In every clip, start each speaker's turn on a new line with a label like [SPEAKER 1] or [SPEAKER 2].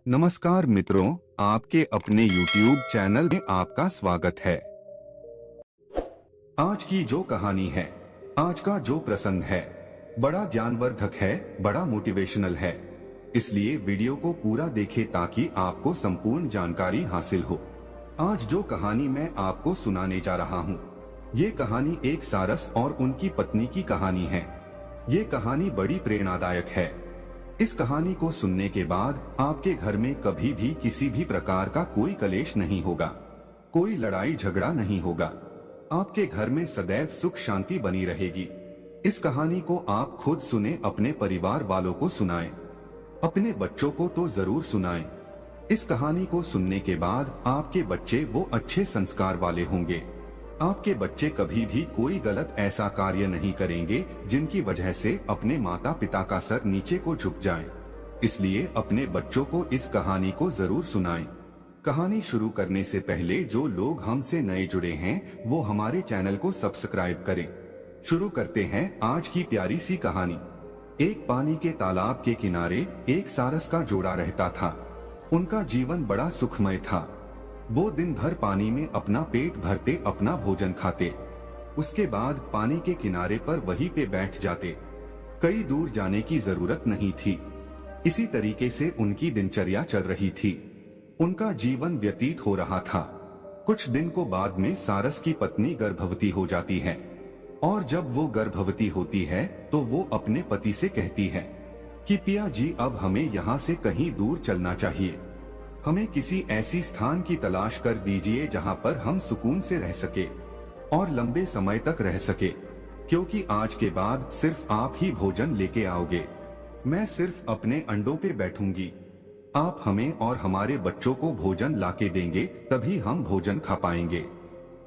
[SPEAKER 1] नमस्कार मित्रों, आपके अपने YouTube चैनल में आपका स्वागत है। आज की जो कहानी है, आज का जो प्रसंग है, बड़ा ज्ञानवर्धक है, बड़ा मोटिवेशनल है। इसलिए वीडियो को पूरा देखें ताकि आपको संपूर्ण जानकारी हासिल हो। आज जो कहानी मैं आपको सुनाने जा रहा हूँ, ये कहानी एक सारस और उनकी पत्नी की कहानी है। ये कहानी बड़ी प्रेरणादायक है। इस कहानी को सुनने के बाद आपके घर में कभी भी किसी भी प्रकार का कोई कलेश नहीं होगा, कोई लड़ाई झगड़ा नहीं होगा। आपके घर में सदैव सुख शांति बनी रहेगी। इस कहानी को आप खुद सुने, अपने परिवार वालों को सुनाएं, अपने बच्चों को तो जरूर सुनाएं। इस कहानी को सुनने के बाद आपके बच्चे वो अच्छे संस्कार वाले होंगे। आपके बच्चे कभी भी कोई गलत ऐसा कार्य नहीं करेंगे जिनकी वजह से अपने माता पिता का सर नीचे को झुक जाए। इसलिए अपने बच्चों को इस कहानी को जरूर सुनाएं। कहानी शुरू करने से पहले जो लोग हमसे नए जुड़े हैं वो हमारे चैनल को सब्सक्राइब करें। शुरू करते हैं आज की प्यारी सी कहानी। एक पानी के तालाब के किनारे एक सारस का जोड़ा रहता था। उनका जीवन बड़ा सुखमय था। वो दिन भर पानी में अपना पेट भरते, अपना भोजन खाते। उसके बाद पानी के किनारे पर वहीं पे बैठ जाते। कहीं दूर जाने की जरूरत नहीं थी। इसी तरीके से उनकी दिनचर्या चल रही थी। उनका जीवन व्यतीत हो रहा था। कुछ दिन को बाद में सारस की पत्नी गर्भवती हो जाती है और जब वो गर्भवती होती है तो वो अपने पति से कहती है कि पिया जी, अब हमें यहाँ से कहीं दूर चलना चाहिए। हमें किसी ऐसी स्थान की तलाश कर दीजिए जहाँ पर हम सुकून से रह सके और लंबे समय तक रह सके, क्योंकि आज के बाद सिर्फ आप ही भोजन लेके आओगे। मैं सिर्फ अपने अंडों पे बैठूंगी। आप हमें और हमारे बच्चों को भोजन लाके देंगे, तभी हम भोजन खा पाएंगे।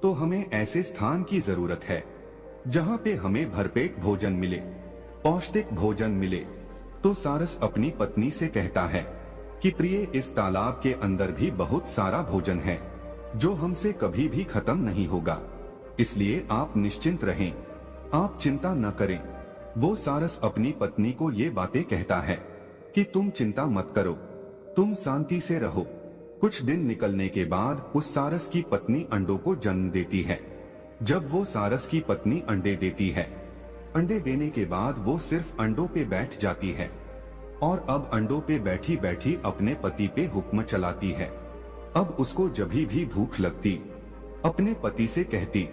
[SPEAKER 1] तो हमें ऐसे स्थान की जरूरत है जहाँ पे हमें भरपेट भोजन मिले, पौष्टिक भोजन मिले। तो सारस अपनी पत्नी से कहता है कि प्रिय, इस तालाब के अंदर भी बहुत सारा भोजन है जो हमसे कभी भी खत्म नहीं होगा। इसलिए आप निश्चिंत रहें, आप चिंता न करें। वो सारस अपनी पत्नी को ये बातें कहता है कि तुम चिंता मत करो, तुम शांति से रहो। कुछ दिन निकलने के बाद उस सारस की पत्नी अंडों को जन्म देती है। जब वो सारस की पत्नी अंडे देती है, अंडे देने के बाद वो सिर्फ अंडों पे बैठ जाती है और अब अंडों पे बैठी बैठी अपने पति पे हुक्म चलाती है। अब उसको जभी भी भूख लगती, अपने पति से कहती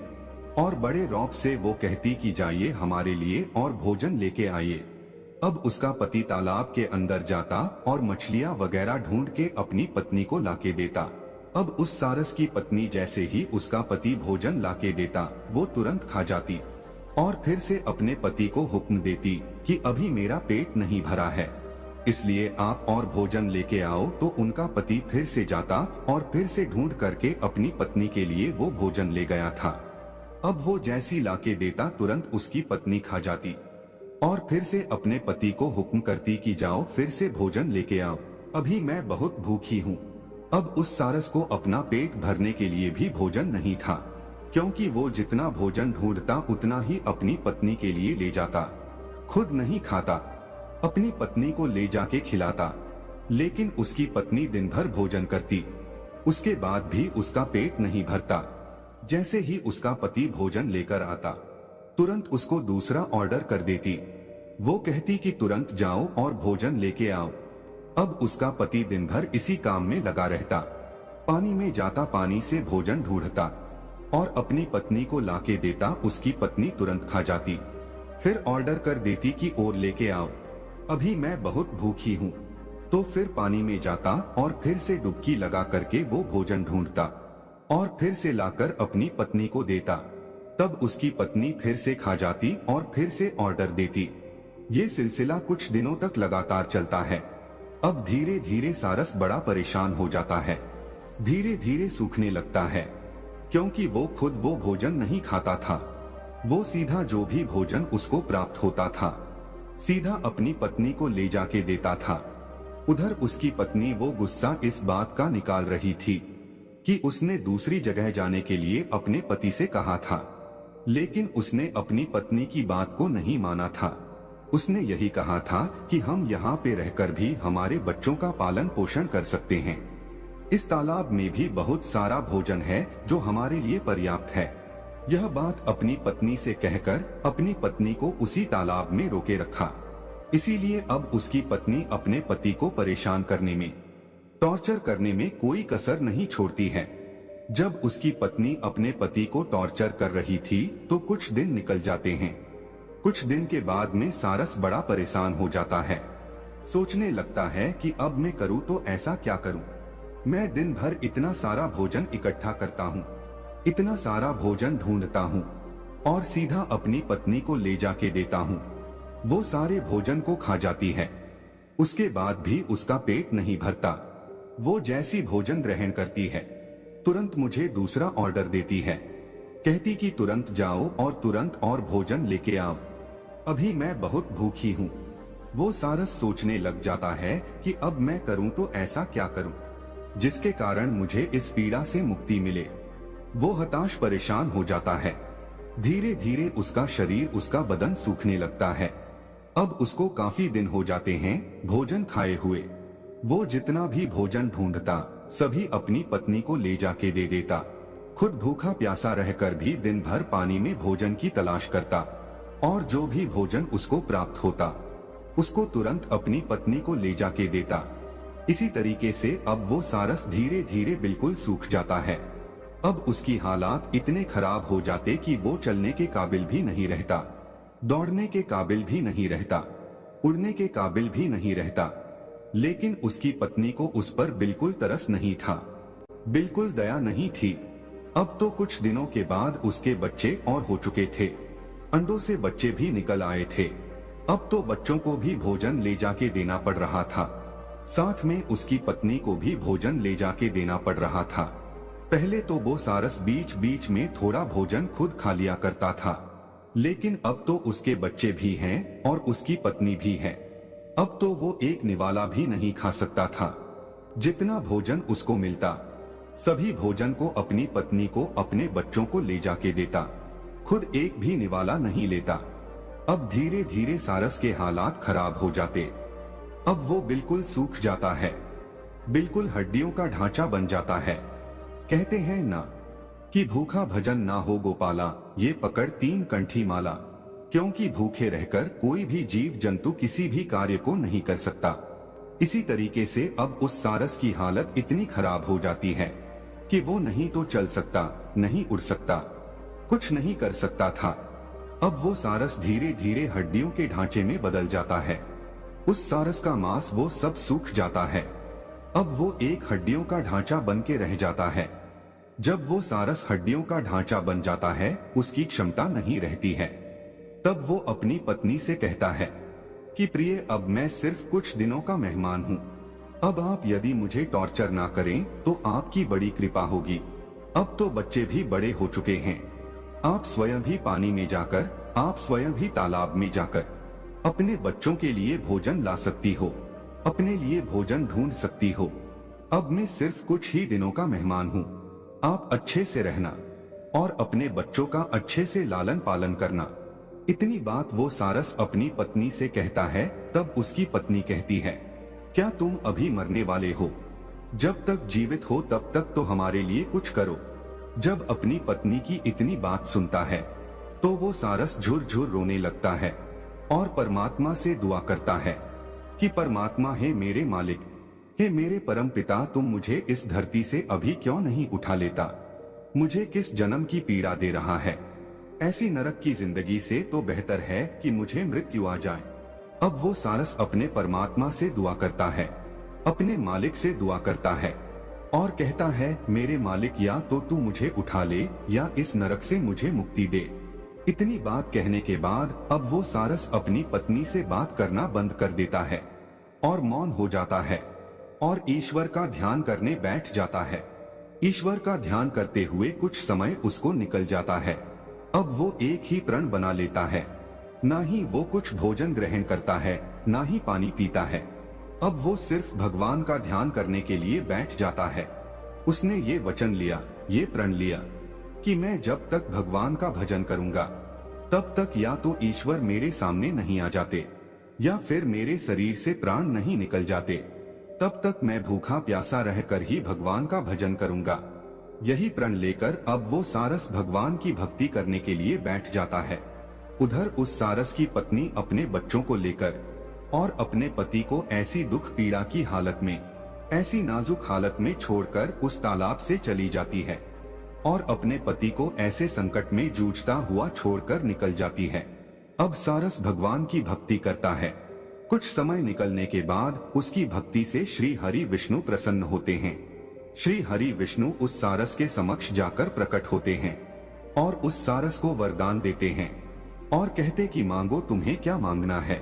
[SPEAKER 1] और बड़े रौब से वो कहती कि जाइए हमारे लिए और भोजन लेके आइए। अब उसका पति तालाब के अंदर जाता और मछलियां वगैरह ढूंढ के अपनी पत्नी को लाके देता। अब उस सारस की पत्नी जैसे ही उसका पति भोजन लाके देता, वो तुरंत खा जाती और फिर से अपने पति को हुक्म देती कि अभी मेरा पेट नहीं भरा है, इसलिए आप और भोजन लेके आओ। तो उनका पति फिर से जाता और फिर से ढूंढ करके अपनी पत्नी के लिए वो भोजन ले गया था। अब वो जैसी लाके देता, तुरंत उसकी पत्नी खा जाती और फिर से अपने पति को हुक्म करती कि जाओ फिर से भोजन लेके आओ, अभी मैं बहुत भूखी हूँ। अब उस सारस को अपना पेट भरने के लिए भी भोजन नहीं था, क्योंकि वो जितना भोजन ढूंढता उतना ही अपनी पत्नी के लिए ले जाता। खुद नहीं खाता, अपनी पत्नी को ले जाके खिलाता। लेकिन उसकी पत्नी दिन भर भोजन करती, उसके बाद भी उसका पेट नहीं भरता। जैसे ही उसका पति भोजन लेकर आता, तुरंत उसको दूसरा ऑर्डर कर देती। वो कहती कि तुरंत जाओ और भोजन लेके आओ। अब उसका पति दिन भर इसी काम में लगा रहता। पानी में जाता, पानी से भोजन ढूंढता और अपनी पत्नी को लाके देता। उसकी पत्नी तुरंत खा जाती, फिर ऑर्डर कर देती कि और लेके आओ, अभी मैं बहुत भूखी हूँ। तो फिर पानी में जाता और फिर से डुबकी लगा करके वो भोजन ढूंढता और फिर से लाकर अपनी पत्नी को देता। तब उसकी पत्नी फिर से खा जाती और फिर से ऑर्डर देती। ये सिलसिला कुछ दिनों तक लगातार चलता है। अब धीरे धीरे सारस बड़ा परेशान हो जाता है, धीरे धीरे सूखने लगता है, क्योंकि वो खुद वो भोजन नहीं खाता था। वो सीधा जो भी भोजन उसको प्राप्त होता था, सीधा अपनी पत्नी को ले जाके देता था। उधर उसकी पत्नी वो गुस्सा इस बात का निकाल रही थी कि उसने दूसरी जगह जाने के लिए अपने पति से कहा था, लेकिन उसने अपनी पत्नी की बात को नहीं माना था। उसने यही कहा था कि हम यहाँ पे रहकर भी हमारे बच्चों का पालन पोषण कर सकते हैं। इस तालाब में भी बहुत सारा भोजन है जो हमारे लिए पर्याप्त है। यह बात अपनी पत्नी से कहकर अपनी पत्नी को उसी तालाब में रोके रखा। इसीलिए अब उसकी पत्नी अपने पति को परेशान करने में, टॉर्चर करने में कोई कसर नहीं छोड़ती है। जब उसकी पत्नी अपने पति को टॉर्चर कर रही थी तो कुछ दिन निकल जाते हैं। कुछ दिन के बाद में सारस बड़ा परेशान हो जाता है। सोचने लगता है कि अब मैं करूँ तो ऐसा क्या करूँ। मैं दिन भर इतना सारा भोजन इकट्ठा करता हूँ, इतना सारा भोजन ढूंढता हूँ और सीधा अपनी पत्नी को ले जाके देता हूँ। वो सारे भोजन को खा जाती है। उसके बाद भी उसका पेट नहीं भरता। वो जैसी भोजन ग्रहण करती है तुरंत मुझे दूसरा ऑर्डर देती है। कहती कि तुरंत जाओ और तुरंत और भोजन लेके आओ, अभी मैं बहुत भूखी हूँ। वो सारस सोचने लग जाता है कि अब मैं करूँ तो ऐसा क्या करूँ जिसके कारण मुझे इस पीड़ा से मुक्ति मिले। वो हताश परेशान हो जाता है। धीरे धीरे उसका शरीर, उसका बदन सूखने लगता है। अब उसको काफी दिन हो जाते हैं भोजन खाए हुए। वो जितना भी भोजन ढूंढता सभी अपनी पत्नी को ले जाके दे देता। खुद भूखा प्यासा रहकर भी दिन भर पानी में भोजन की तलाश करता और जो भी भोजन उसको प्राप्त होता उसको तुरंत अपनी पत्नी को ले जाके देता। इसी तरीके से अब वो सारस धीरे धीरे बिल्कुल सूख जाता है। अब उसकी हालात इतने खराब हो जाते कि वो चलने के काबिल भी नहीं रहता, दौड़ने के काबिल भी नहीं रहता, उड़ने के काबिल भी नहीं रहता। लेकिन उसकी पत्नी को उस पर बिल्कुल तरस नहीं था, बिल्कुल दया नहीं थी। अब तो कुछ दिनों के बाद उसके बच्चे और हो चुके थे, अंडों से बच्चे भी निकल आए थे। अब तो बच्चों को भी भोजन ले जाके देना पड़ रहा था, साथ में उसकी पत्नी को भी भोजन ले जाके देना पड़ रहा था। पहले तो वो सारस बीच बीच में थोड़ा भोजन खुद खा लिया करता था, लेकिन अब तो उसके बच्चे भी हैं और उसकी पत्नी भी है। अब तो वो एक निवाला भी नहीं खा सकता था। जितना भोजन उसको मिलता सभी भोजन को अपनी पत्नी को, अपने बच्चों को ले जाके देता, खुद एक भी निवाला नहीं लेता। अब धीरे धीरे सारस के हालात खराब हो जाते। अब वो बिल्कुल सूख जाता है, बिल्कुल हड्डियों का ढांचा बन जाता है। कहते हैं ना कि भूखा भजन ना हो गोपाला, ये पकड़ 3 कंठी माला। क्योंकि भूखे रहकर कोई भी जीव जंतु किसी भी कार्य को नहीं कर सकता। इसी तरीके से अब उस सारस की हालत इतनी खराब हो जाती है कि वो नहीं तो चल सकता, नहीं उड़ सकता, कुछ नहीं कर सकता था। अब वो सारस धीरे धीरे हड्डियों के ढांचे में बदल जाता है। उस सारस का मांस वो सब सूख जाता है। अब वो एक हड्डियों का ढांचा बन के रह जाता है। जब वो सारस हड्डियों का ढांचा बन जाता है, उसकी क्षमता नहीं रहती है। तब वो अपनी पत्नी से कहता है कि प्रिय, अब मैं सिर्फ कुछ दिनों का मेहमान हूँ। अब आप यदि मुझे टॉर्चर ना करें तो आपकी बड़ी कृपा होगी। अब तो बच्चे भी बड़े हो चुके हैं। आप स्वयं भी पानी में जाकर, आप स्वयं भी तालाब में जाकर अपने बच्चों के लिए भोजन ला सकती हो, अपने लिए भोजन ढूंढ सकती हो। अब मैं सिर्फ कुछ ही दिनों का मेहमान हूँ। आप अच्छे से रहना और अपने बच्चों का अच्छे से लालन पालन करना। इतनी बात वो सारस अपनी पत्नी से कहता है। तब उसकी पत्नी कहती है, क्या तुम अभी मरने वाले हो? जब तक जीवित हो तब तक तो हमारे लिए कुछ करो। जब अपनी पत्नी की इतनी बात सुनता है तो वो सारस झुरझुर रोने लगता है और परमात्मा से दुआ करता है कि परमात्मा, हे मेरे मालिक, हे मेरे परम पिता, तुम मुझे इस धरती से अभी क्यों नहीं उठा लेता? मुझे किस जन्म की पीड़ा दे रहा है? ऐसी नरक की जिंदगी से तो बेहतर है कि मुझे मृत्यु आ जाए। अब वो सारस अपने परमात्मा से दुआ करता है, अपने मालिक से दुआ करता है और कहता है, मेरे मालिक, या तो तू मुझे उठा ले या इस नरक से मुझे मुक्ति दे। इतनी बात कहने के बाद अब वो सारस अपनी पत्नी से बात करना बंद कर देता है और मौन हो जाता है और ईश्वर का ध्यान करने बैठ जाता है। ईश्वर का ध्यान करते हुए कुछ समय उसको निकल जाता है। अब वो एक ही प्रण बना लेता है, ना ही वो कुछ भोजन ग्रहण करता है, ना ही पानी पीता है। अब वो सिर्फ भगवान का ध्यान करने के लिए बैठ जाता है। उसने ये वचन लिया, ये प्रण लिया कि मैं जब तक भगवान का भजन करूंगा तब तक या तो ईश्वर मेरे सामने नहीं आ जाते या फिर मेरे शरीर से प्राण नहीं निकल जाते, तब तक मैं भूखा प्यासा रहकर ही भगवान का भजन करूंगा। यही प्रण लेकर अब वो सारस भगवान की भक्ति करने के लिए बैठ जाता है। उधर उस सारस की पत्नी अपने बच्चों को लेकर और अपने पति को ऐसी दुख पीड़ा की हालत में, ऐसी नाजुक हालत में छोड़कर उस तालाब से चली जाती है और अपने पति को ऐसे संकट में जूझता हुआ छोड़कर निकल जाती है। अब सारस भगवान की भक्ति करता है। कुछ समय निकलने के बाद उसकी भक्ति से श्री हरि विष्णु प्रसन्न होते हैं। श्री हरि विष्णु उस सारस के समक्ष जाकर प्रकट होते हैं और उस सारस को वरदान देते हैं और कहते कि मांगो, तुम्हें क्या मांगना है।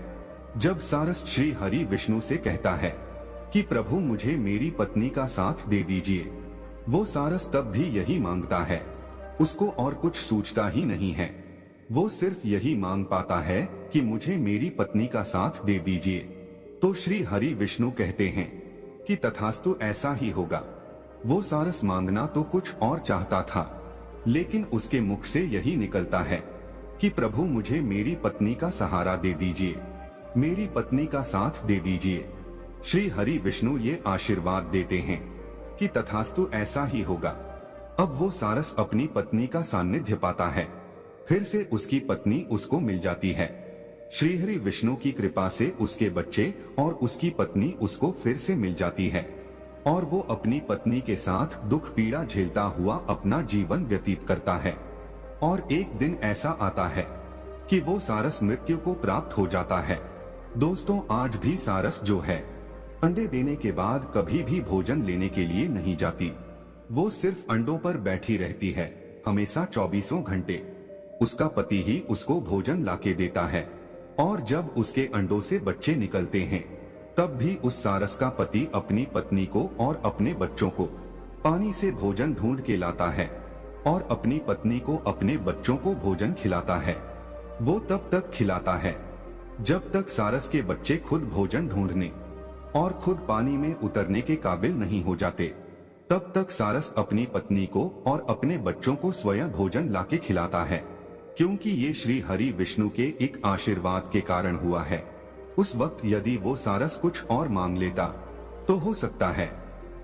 [SPEAKER 1] जब सारस श्री हरि विष्णु से कहता है कि प्रभु मुझे मेरी पत्नी का साथ दे दीजिए, वो सारस तब भी यही मांगता है। उसको और कुछ सूझता ही नहीं है। वो सिर्फ यही मांग पाता है कि मुझे मेरी पत्नी का साथ दे दीजिए। तो श्री हरि विष्णु कहते हैं कि तथास्तु, ऐसा ही होगा। वो सारस मांगना तो कुछ और चाहता था, लेकिन उसके मुख से यही निकलता है कि प्रभु मुझे मेरी पत्नी का सहारा दे दीजिए, मेरी पत्नी का साथ दे दीजिए। श्री हरि विष्णु ये आशीर्वाद देते हैं कि तथास्तु, ऐसा ही होगा। अब वो सारस अपनी पत्नी का सानिध्य पाता है। फिर से उसकी पत्नी उसको मिल जाती है। श्रीहरि विष्णु की कृपा से उसके बच्चे और उसकी पत्नी उसको फिर से मिल जाती है और वो अपनी पत्नी के साथ दुख पीड़ा झेलता हुआ अपना जीवन व्यतीत करता है। और एक दिन ऐसा आता है कि वो सारस मृत्यु को प्राप्त हो जाता है। दोस्तों, आज भी सारस जो है, अंडे देने के बाद कभी भी भोजन लेने के लिए नहीं जाती। वो सिर्फ अंडों पर बैठी रहती है, हमेशा 24 घंटे। उसका पति ही उसको भोजन लाके देता है और जब उसके अंडों से बच्चे निकलते हैं, तब भी उस सारस का पति अपनी पत्नी को और अपने बच्चों को पानी से भोजन ढूंढ के लाता है और अपनी पत्नी को अपने बच्चों को भोजन खिलाता है। वो तब तक खिलाता है जब तक सारस के बच्चे खुद भोजन ढूंढने और खुद पानी में उतरने के काबिल नहीं हो जाते। तब तक सारस अपनी पत्नी को और अपने बच्चों को स्वयं भोजन लाके खिलाता है, क्योंकि ये श्री हरि विष्णु के एक आशीर्वाद के कारण हुआ है। उस वक्त यदि वो सारस कुछ और मांग लेता तो हो सकता है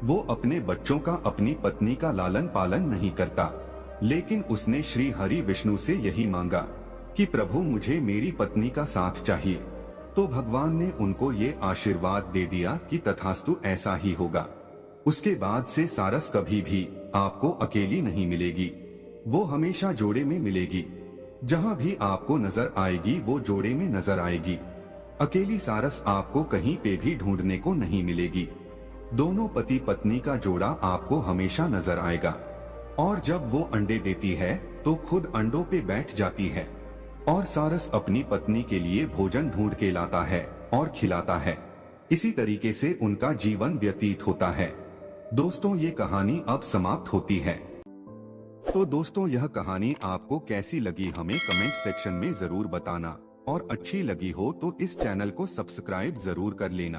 [SPEAKER 1] वो अपने बच्चों का, अपनी पत्नी का लालन पालन नहीं करता, लेकिन उसने श्री हरि विष्णु से यही मांगा कि प्रभु मुझे मेरी पत्नी का साथ चाहिए। तो भगवान ने उनको ये आशीर्वाद दे दिया कि तथास्तु, ऐसा ही होगा। उसके बाद से सारस कभी भी आपको अकेली नहीं मिलेगी, वो हमेशा जोड़े में मिलेगी। जहाँ भी आपको नजर आएगी वो जोड़े में नजर आएगी। अकेली सारस आपको कहीं पे भी ढूंढने को नहीं मिलेगी। दोनों पति पत्नी का जोड़ा आपको हमेशा नजर आएगा। और जब वो अंडे देती है तो खुद अंडों पे बैठ जाती है और सारस अपनी पत्नी के लिए भोजन ढूंढ के लाता है और खिलाता है। इसी तरीके से उनका जीवन व्यतीत होता है। दोस्तों, ये कहानी अब समाप्त होती है। तो दोस्तों, यह कहानी आपको कैसी लगी हमें कमेंट सेक्शन में जरूर बताना और अच्छी लगी हो तो इस चैनल को सब्सक्राइब जरूर कर लेना।